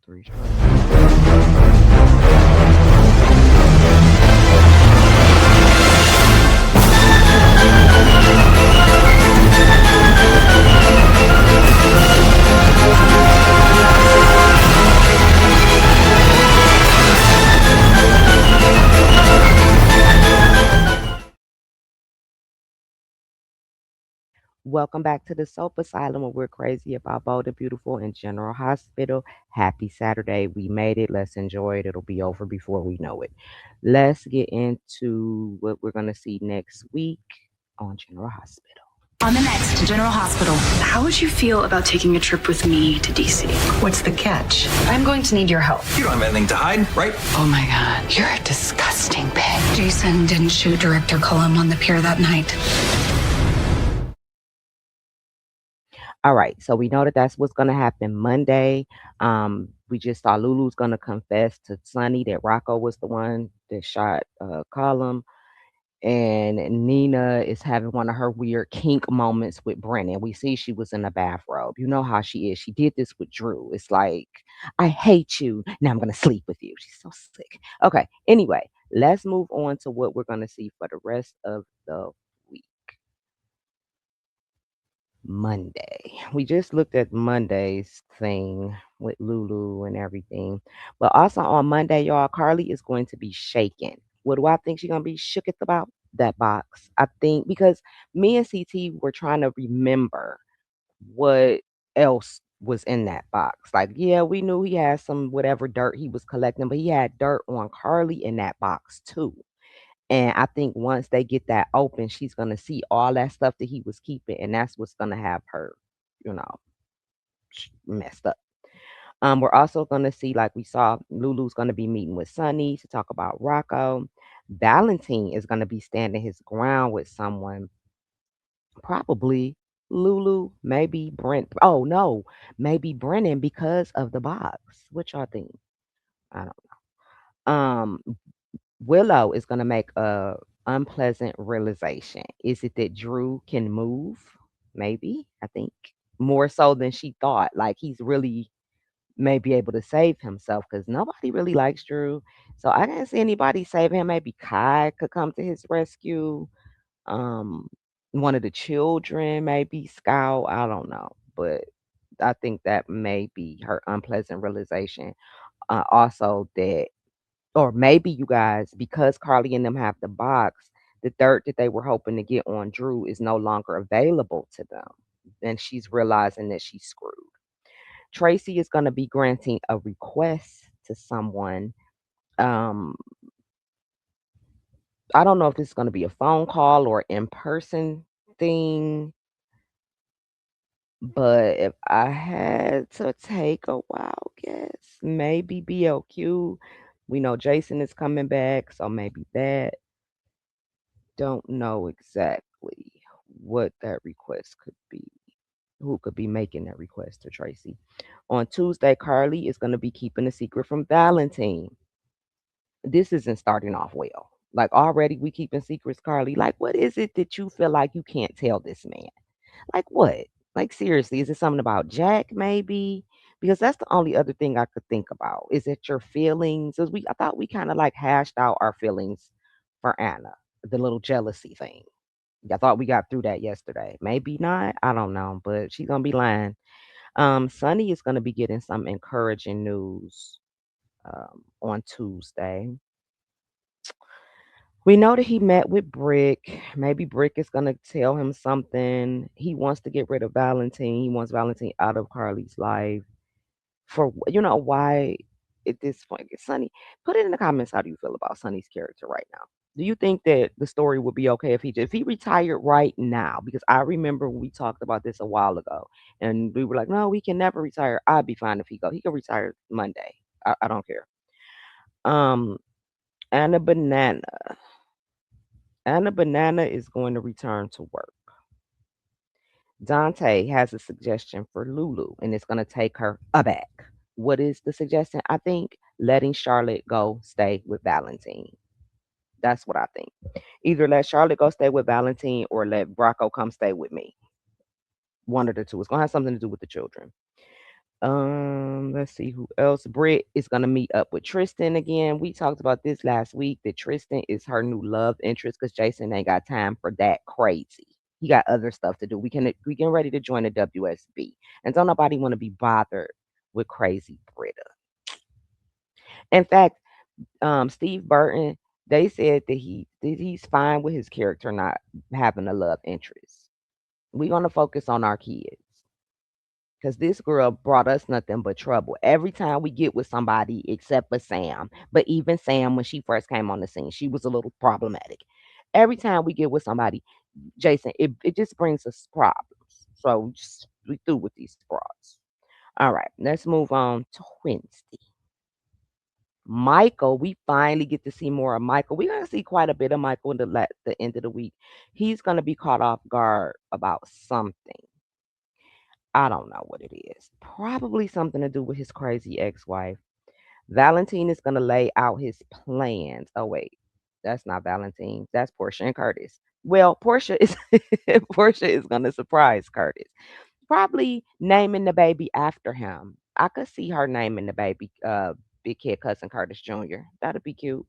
Three strikes. Welcome back to the Soap Asylum where we're crazy about Bold and Beautiful and General Hospital. Happy Saturday. We made it. Let's enjoy it. It'll be over before we know it. Let's get into what we're going to see next week on General Hospital. On the next General Hospital. How would you feel about taking a trip with me to DC? What's the catch? I'm going to need your help. You don't have anything to hide, right? Oh my God, you're a disgusting pig. Jason didn't shoot Director Cullum on the pier that night. All right, so we know that that's what's going to happen Monday. We just saw Lulu's going to confess to Sonny that Rocco was the one that shot Colum, and Nina is having one of her weird kink moments with Brennan. We see she was in a bathrobe. You know how she is. She did this with Drew. It's like, I hate you. Now I'm going to sleep with you. She's so sick. Okay, anyway, let's move on to what we're going to see for the rest of the week. Monday. We just looked at Monday's thing with Lulu and everything. But also on Monday, y'all, Carly is going to be shaken. What do I think she's gonna be shooketh about? That box. I think because me and CT were trying to remember what else was in that box. Like, yeah, we knew he had some whatever dirt he was collecting, but he had dirt on Carly in that box too. And I think once they get that open, she's gonna see all that stuff that he was keeping, and that's what's gonna have her, you know, messed up. We're also gonna see, like we saw, Lulu's gonna be meeting with Sunny to talk about Rocco. Valentine is gonna be standing his ground with someone, probably Lulu, maybe Brent. Oh no, maybe Brennan because of the box. Which I think I don't know. Willow is gonna make a unpleasant realization. Is it that Drew can move? Maybe, I think. More so than she thought. Like he's really may be able to save himself because nobody really likes Drew. So I didn't see anybody save him. Maybe Kai could come to his rescue. Um, one of the children, maybe Scout. I don't know. But I think that may be her unpleasant realization. Also that or maybe you guys, because Carly and them have the box, the dirt that they were hoping to get on Drew is no longer available to them. And she's realizing that she's screwed. Tracy is going to be granting a request to someone. Um, I don't know if this is going to be a phone call or in person thing, but if I had to take a wild guess, maybe BLQ. We know Jason is coming back, so maybe that. Don't know exactly what that request could be. Who could be making that request to Tracy? On Tuesday, Carly is going to be keeping a secret from Valentine. This isn't starting off well. Like already we keeping secrets, Carly. Like what is it that you feel like you can't tell this man? Like what? Like seriously, is it something about Jack maybe? Because that's the only other thing I could think about. Is it your feelings? 'Cause I thought we kind of like hashed out our feelings for Anna, the little jealousy thing. I thought we got through that yesterday. Maybe not. I don't know, but she's gonna be lying. Sunny is gonna be getting some encouraging news on Tuesday. We know that he met with Brick. Maybe Brick is gonna tell him something. He wants to get rid of Valentine. He wants Valentine out of Carly's life. Why at this point, Sunny, put it in the comments. How do you feel about Sunny's character right now? Do you think that the story would be okay if he retired right now? Because I remember we talked about this a while ago, and we were like, no, we can never retire. I'd be fine if he go. He can retire Monday. I don't care. Um, Anna Banana. Anna Banana is going to return to work. Dante has a suggestion for Lulu, and it's going to take her aback. What is the suggestion? I think letting Charlotte go stay with Valentine. That's what I think. Either let Charlotte go stay with Valentine or let Bracco come stay with me. One of the two. It's gonna have something to do with the children. Let's see who else. Britt is gonna meet up with Tristan again. We talked about this last week that Tristan is her new love interest because Jason ain't got time for that crazy. He got other stuff to do. We getting ready to join the WSB, and don't nobody want to be bothered with crazy Britta. In fact, Steve Burton, they said that he's fine with his character not having a love interest. We're gonna focus on our kids. Because this girl brought us nothing but trouble every time we get with somebody except for Sam. But even Sam, when she first came on the scene, she was a little problematic. Every time we get with somebody, Jason, it just brings us problems. So just we through with these frauds. All right, let's move on to Wednesday. Michael, we finally get to see more of Michael. We're gonna see quite a bit of Michael in the end of the week. He's gonna be caught off guard about something. I don't know what it is. Probably something to do with his crazy ex-wife. Valentine is gonna lay out his plans. Oh wait, that's not Valentine. That's Portia and Curtis. Well, Portia is Portia is gonna surprise Curtis. Probably naming the baby after him. I could see her naming the baby Big Kid Cousin Curtis Jr. That'd be cute.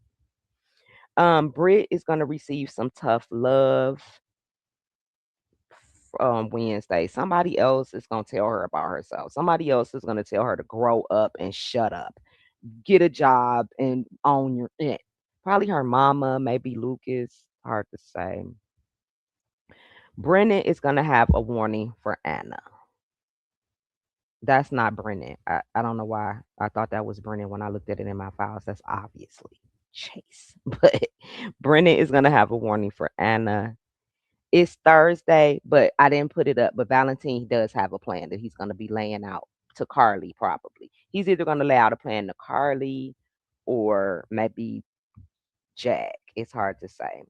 Britt is gonna receive some tough love Wednesday. Somebody else is gonna tell her about herself. Somebody else is gonna tell her to grow up and shut up, get a job, and own your it. Probably her mama, maybe Lucas. Hard to say. Brennan is gonna have a warning for Anna. That's not Brennan. I don't know why I thought that was Brennan when I looked at it in my files. That's obviously Chase. But Brennan is gonna have a warning for Anna. It's Thursday, but I didn't put it up. But Valentine does have a plan that he's going to be laying out to Carly, probably. He's either going to lay out a plan to Carly or maybe Jack. It's hard to say.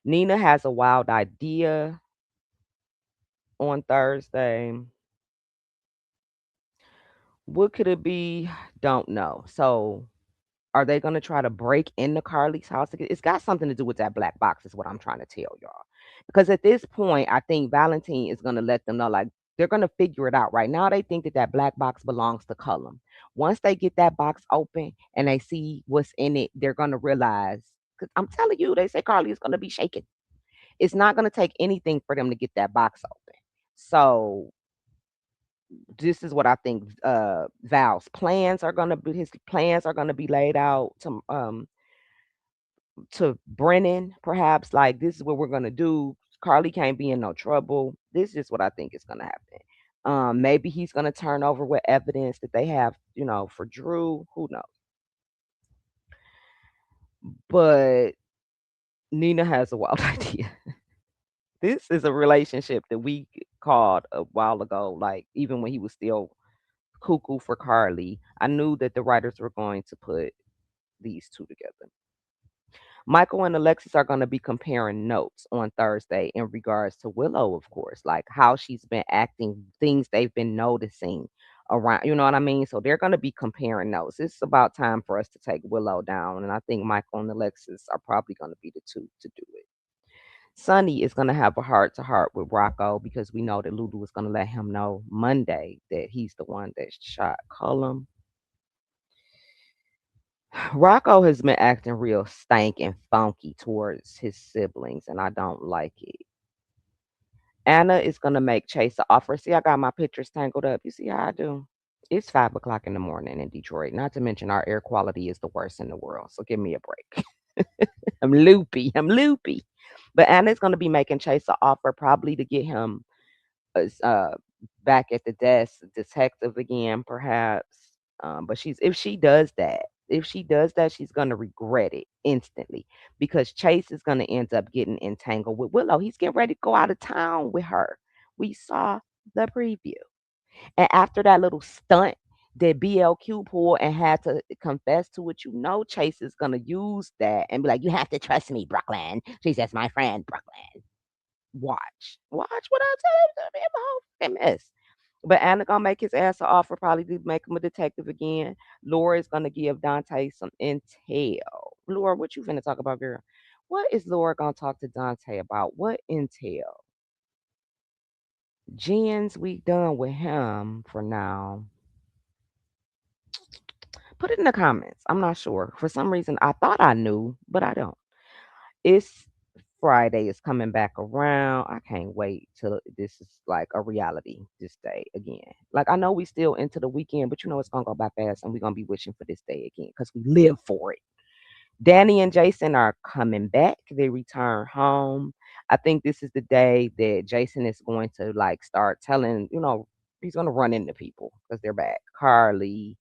Nina has a wild idea on Thursday. What could it be? Don't know. So are they gonna try to break into Carly's house again? It's got something to do with that black box, is what I'm trying to tell y'all. Because at this point, I think Valentine is gonna let them know, like they're gonna figure it out. Right now, they think that that black box belongs to Cullum. Once they get that box open and they see what's in it, they're gonna realize. Because I'm telling you, they say Carly is gonna be shaken. It's not gonna take anything for them to get that box open. So this is what I think. Val's plans are gonna be his plans are gonna be laid out to Brennan, perhaps, like, "This is what we're gonna do. Carly can't be in no trouble." This is what I think is gonna happen. Maybe he's gonna turn over with evidence that they have, for Drew. Who knows? But Nina has a wild idea. This is a relationship that we called a while ago, like, even when he was still cuckoo for Carly. I knew that the writers were going to put these two together. Michael and Alexis are going to be comparing notes on Thursday in regards to Willow, of course, like how she's been acting, things they've been noticing around, you know what I mean? So they're going to be comparing notes. It's about time for us to take Willow down. And I think Michael and Alexis are probably going to be the two to do it. Sonny is going to have a heart to heart with Rocco because we know that Lulu is going to let him know Monday that he's the one that shot Cullum. Rocco has been acting real stank and funky towards his siblings, and I don't like it. Anna is gonna make Chase an offer. See, I got my pictures tangled up. You see how I do? It's 5 o'clock in the morning in Detroit. Not to mention our air quality is the worst in the world. So give me a break. I'm loopy. I'm loopy. But Anna's gonna be making Chase an offer probably to get him is back at the desk, detective again, perhaps. But if she does that, she's gonna regret it instantly because Chase is gonna end up getting entangled with Willow. He's getting ready to go out of town with her. We saw the preview, and after that little stunt that BLQ pulled and had to confess to it, Chase is gonna use that and be like, "You have to trust me, Brooklyn." She's just my friend, Brooklyn. Watch what I tell you. Be a whole fucking mess. But Anna gonna make his ass an offer, probably to make him a detective again. Laura is gonna give Dante some intel. Laura, what you finna talk about, girl? What is Laura gonna talk to Dante about? What intel? Jen's we done with him for now. Put it in the comments. I'm not sure. For some reason, I thought I knew, but I don't. It's Friday is coming back around. I can't wait till this is like a reality this day again. Like I know we still into the weekend, but you know it's gonna go by fast and we're gonna be wishing for this day again because we live for it. Danny and Jason are coming back. They return home. I think this is the day that Jason is going to like start telling, he's gonna run into people because they're back. Carly,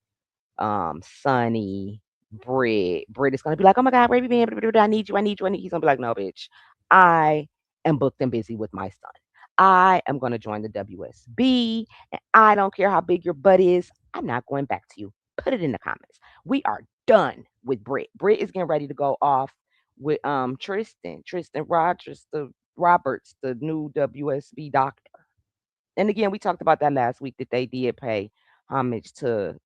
Sonny, Britt. Britt is gonna be like, "Oh my God, where have you been? I need you. I need you. I need." He's gonna be like, "No, bitch, I am booked and busy with my son. I am gonna join the WSB, and I don't care how big your butt is. I'm not going back to you. Put it in the comments. We are done with Britt. Britt is getting ready to go off with Tristan Rogers, the Roberts, the new WSB doctor. And again, we talked about that last week that they did pay homage to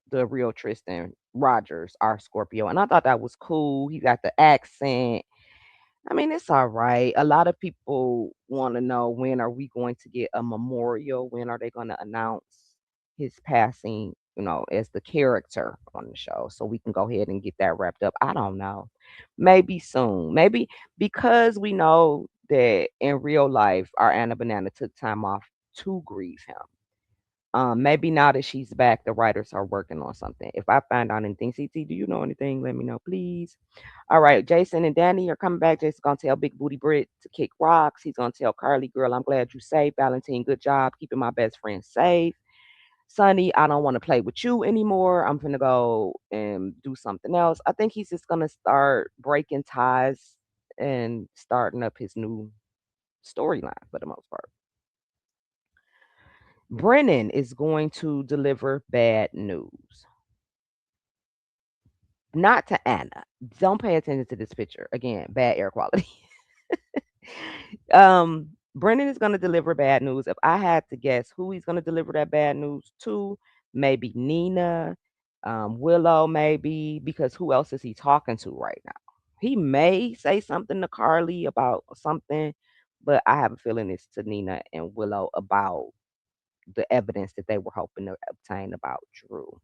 the real Tristan Rogers, our Scorpio. And I thought that was cool. He got the accent. I mean, it's all right. A lot of people want to know when are we going to get a memorial? When are they going to announce his passing, as the character on the show so we can go ahead and get that wrapped up? I don't know. Maybe soon. Maybe because we know that in real life, our Anna Banana took time off to grieve him. Maybe now that she's back, the writers are working on something. If I find out anything, CT, do you know anything? Let me know, please. All right, Jason and Danny are coming back. Jason's gonna tell Big Booty Brit to kick rocks. He's gonna tell Carly, girl, I'm glad you safe. Valentine, good job keeping my best friend safe. Sonny, I don't want to play with you anymore. I'm gonna go and do something else. I think he's just gonna start breaking ties and starting up his new storyline for the most part. Brennan is going to deliver bad news. Not to Anna. Don't pay attention to this picture. Again, bad air quality. Brennan is gonna deliver bad news. If I had to guess who he's gonna deliver that bad news to, maybe Nina, Willow, maybe, because who else is he talking to right now? He may say something to Carly about something, but I have a feeling it's to Nina and Willow about the evidence that they were hoping to obtain about Drew.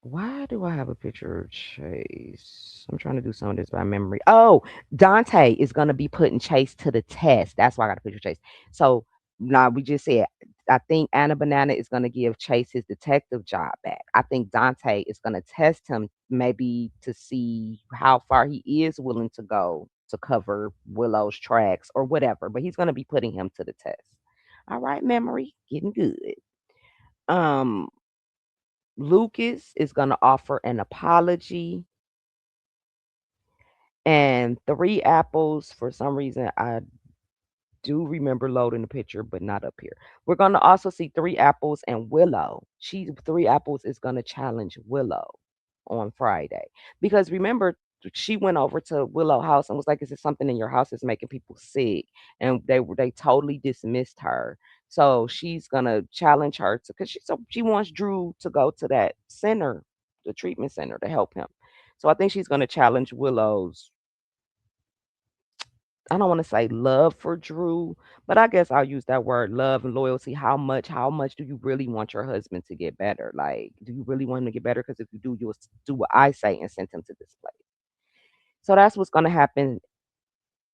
Why do I have a picture of Chase? I'm trying to do some of this by memory. Oh, Dante is gonna be putting Chase to the test. That's why I got a picture of Chase. So now we just said I think Anna Banana is gonna give Chase his detective job back. I think Dante is gonna test him maybe to see how far he is willing to go to cover Willow's tracks or whatever, but he's gonna be putting him to the test. All right, memory, getting good. Um, Lucas is going to offer an apology, and three apples. For some reason, I do remember loading the picture, but not up here. We're going to also see three apples and Willow. Three apples is going to challenge Willow on Friday because remember she went over to Willow house and was like, "Is it something in your house that's making people sick?" And they totally dismissed her. So she's gonna challenge her to because she wants Drew to go to that center, the treatment center, to help him. So I think she's gonna challenge Willow's, I don't want to say love for Drew, but I guess I'll use that word love and loyalty. How much do you really want your husband to get better? Like, do you really want him to get better? Because if you do, you'll do what I say and send him to this place. So that's what's going to happen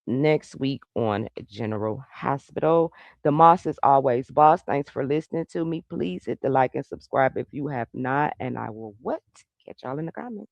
next week on General Hospital. The Moss is always boss. Thanks for listening to me. Please hit the like and subscribe if you have not, and I will what? Catch y'all in the comments.